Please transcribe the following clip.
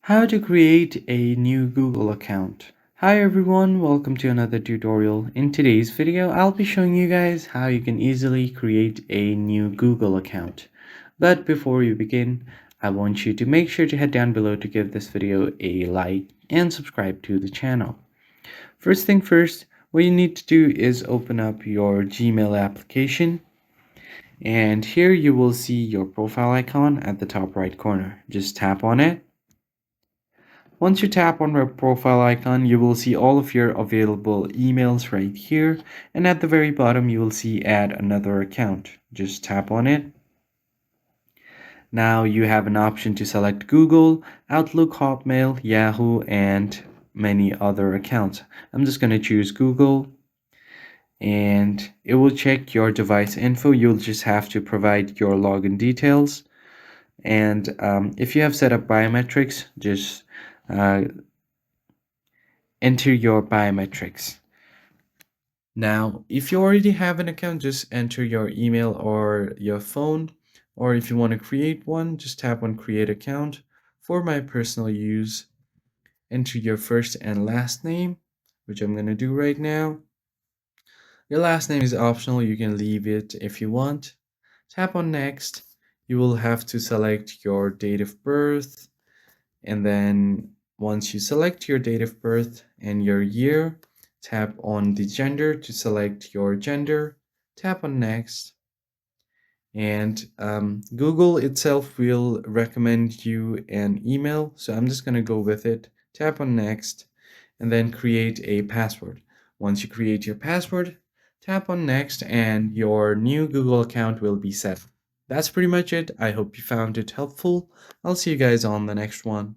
How to create a new Google account. Hi everyone, welcome to another tutorial. In today's video, I'll be showing you guys how you can easily create a new Google account. But before we begin, I want you to make sure to head down below to give this video a like and subscribe to the channel. First thing first, what you need to do is open up your Gmail application. And here you will see your profile icon at the top right corner. Just tap on it. Once you tap on the profile icon, you will see all of your available emails right here. And at the very bottom, you will see add another account. Just tap on it. Now you have an option to select Google, Outlook, Hotmail, Yahoo, and many other accounts. I'm just going to choose Google and it will check your device info. You'll just have to provide your login details. And if you have set up biometrics, just enter your biometrics. Now, if you already have an account, just enter your email or your phone, or if you want to create one, just tap on create account. For my personal use, enter your first and last name, which I'm going to do right now. Your last name is optional, you can leave it if you want. Tap on next. You will have to select your date of birth, and then once you select your date of birth and your year, tap on the gender to select your gender, tap on next, and Google itself will recommend you an email, so I'm just going to go with it. Tap on next and then create a password. Once you create your password, tap on next and your new Google account will be set. That's pretty much it. I hope you found it helpful. I'll see you guys on the next one.